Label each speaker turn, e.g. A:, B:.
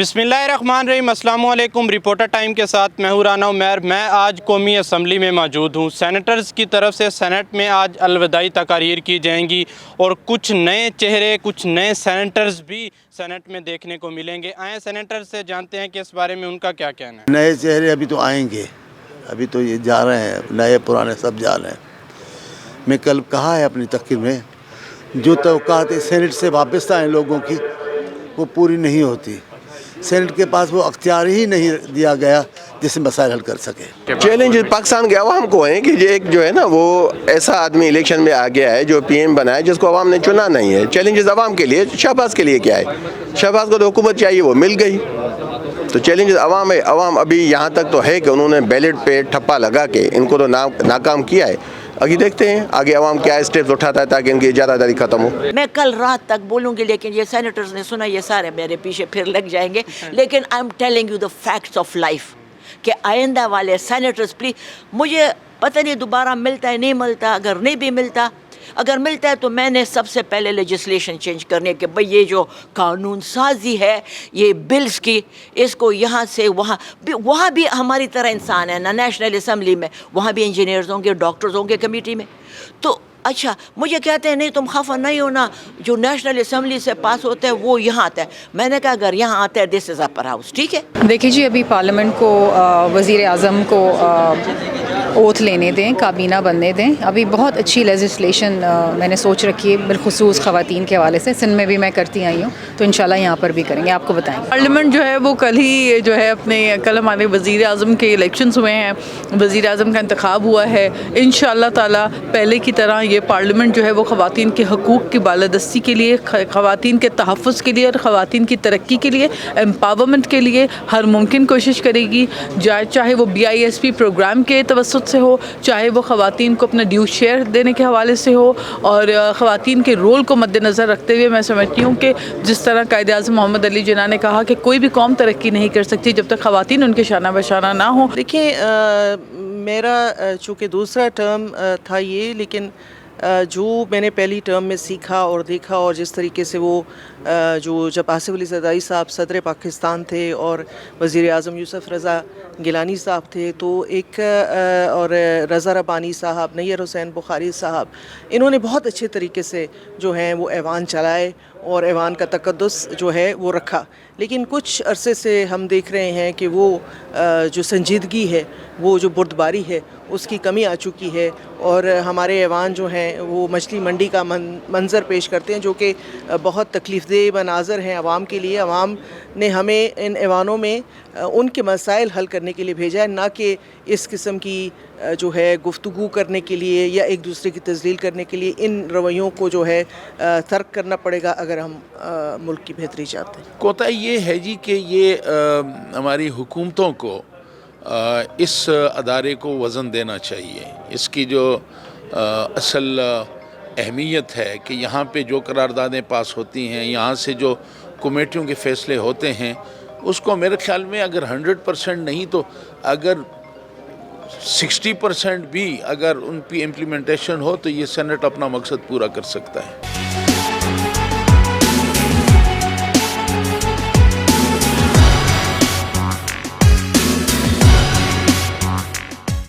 A: बिस्मिल्लाहिर्रहमानिर्रहीम। अस्सलाम वालेकुम। रिपोर्टर टाइम के साथ मैं हूं राना उमैर। मैं आज कौमी असम्बली में मौजूद हूं। सेनेटर्स की तरफ से सेनेट में आज अलविदाई तकारीर की जाएंगी और कुछ नए चेहरे, कुछ नए सेनेटर्स भी सेनेट में देखने को मिलेंगे। आए सेनेटर से जानते हैं कि इस बारे में उनका क्या कहना है।
B: नए चेहरे अभी तो आएंगे, अभी तो ये जा रहे हैं, नए पुराने सब जा रहे हैं। मैं कल कहा है अपनी तकरीर में, जो तवक्कात सेनेट से वाबस्ता हैं लोगों की वो पूरी नहीं होती। सेनेट के पास वो अख्तियार ही नहीं दिया गया जिससे मसाइल हल कर सके।
C: चैलेंज पाकिस्तान के अवाम को है कि एक जो है ना वो ऐसा आदमी इलेक्शन में आ गया है जो पीएम बना है जिसको अवाम ने चुना नहीं है। चैलेंजेस अवाम के लिए, शहबाज के लिए क्या है? शहबाज को तो हुकूमत चाहिए, वो मिल गई। तो चैलेंजेस अवाम है। अवाम अभी यहाँ तक तो है कि उन्होंने बैलेट पे ठप्पा लगा के इनको तो नाकाम किया है। अभी देखते हैं आगे अवाम क्या स्टेप्स उठाता है ताकि इनकी इजारादारी खत्म हो।
D: मैं कल रात तक बोलूँगी, लेकिन ये सेनेटर्स ने सुना, ये सारे मेरे पीछे फिर लग जाएंगे। लेकिन I am telling you the facts of life कि आइंदा वाले सेनेटर्स प्लीज, मुझे पता नहीं दोबारा मिलता है नहीं मिलता, अगर नहीं भी मिलता, अगर मिलता है तो मैंने सबसे पहले लेजिस्लेशन चेंज करने के भाई ये जो कानून साजी है ये बिल्स की, इसको यहाँ से वहाँ भी हमारी तरह इंसान है ना। नेशनल असम्बली में वहाँ भी इंजीनियर्स होंगे, डॉक्टर्स होंगे कमेटी में। तो अच्छा, मुझे कहते हैं नहीं तुम खफा नहीं हो ना, जो नेशनल असम्बली से पास होता है वो यहाँ आता है। मैंने कहा अगर यहाँ आता है दिस इज़ अपर हाउस, ठीक है।
E: देखिए जी, अभी पार्लियामेंट को वज़ीर आज़म को ओथ लेने दें, काबीना बनने दें। अभी बहुत अच्छी लेजिस्लेशन मैंने सोच रखी है, बिलखुसूस ख़वातीन के हवाले से। सिंध में भी मैं करती आई हूँ, तो इंशाल्लाह यहाँ पर भी करेंगे, आपको बताएंगे।
F: पार्लियामेंट जो है वो कल ही जो है अपने कल हमारे वज़ीर आज़म के इलेक्शंस हुए हैं, वज़ीर आज़म का इंतखाब हुआ है। इंशाल्लाह ताला पहले की तरह ये पार्लियामेंट जो है वो ख़वातीन के हकूक़ की बालादस्ती के लिए, ख़वातीन के तहफ़्फ़ुज़ के लिए और ख़वातीन की तरक्की के लिए, एम्पावरमेंट के लिए हर मुमकिन कोशिश करेगी। चाहे वो BISP प्रोग्राम के तवस्सुत से हो, चाहे वो ख़वातीन को अपना ड्यू शेयर देने के हवाले से हो। और ख़वातीन के रोल को मद्देनज़र रखते हुए मैं समझती हूँ कि जिस तरह कायद-ए-आज़म मोहम्मद अली जिन्ना ने कहा कि कोई भी कौम तरक्की नहीं कर सकती जब तक ख़वातीन उनके शाना बशाना ना हो।
G: देखिए, मेरा चूँकि दूसरा टर्म था ये, लेकिन जो मैंने पहली टर्म में सीखा और देखा और जिस तरीके से वो जो जब आसिफ अली ज़रदारी साहब सदर पाकिस्तान थे और वज़ीर आज़म यूसुफ़ रज़ा गिलानी साहब थे, तो एक और रज़ा रब्बानी साहब, नैयर हुसैन बुखारी साहब, इन्होंने बहुत अच्छे तरीके से जो हैं वो ऐवान चलाए और ऐवान का तक़द्दुस जो है वो रखा। लेकिन कुछ अरसे से हम देख रहे हैं कि वो जो संजीदगी है, वो जो बुर्दबारी है, उसकी कमी आ चुकी है। और हमारे ऐवान जो हैं वो मछली मंडी का मंज़र पेश करते हैं, जो कि बहुत तकलीफ़देह मनाज़र हैं आवाम के लिए। आवाम ने हमें इन ऐवानों में उनके मसाइल हल करने के लिए भेजा है, ना कि इस किस्म की जो है गुफ्तगू करने के लिए या एक दूसरे की तज़लील करने के लिए। इन रवैयों को जो है तर्क करना पड़ेगा अगर हम मुल्क की बेहतरी चाहते हैं।
H: कोताही ये है जी कि ये हमारी हुकूमतों को इस अदारे को वज़न देना चाहिए। इसकी जो असल अहमियत है कि यहाँ पे जो करारदादें पास होती हैं, यहाँ से जो कमेटियों के फ़ैसले होते हैं, उसको मेरे ख़्याल में अगर 100% नहीं तो अगर 60% भी अगर उन पर इम्प्लीमेंटेशन हो तो ये सेनेट अपना मकसद पूरा कर सकता है।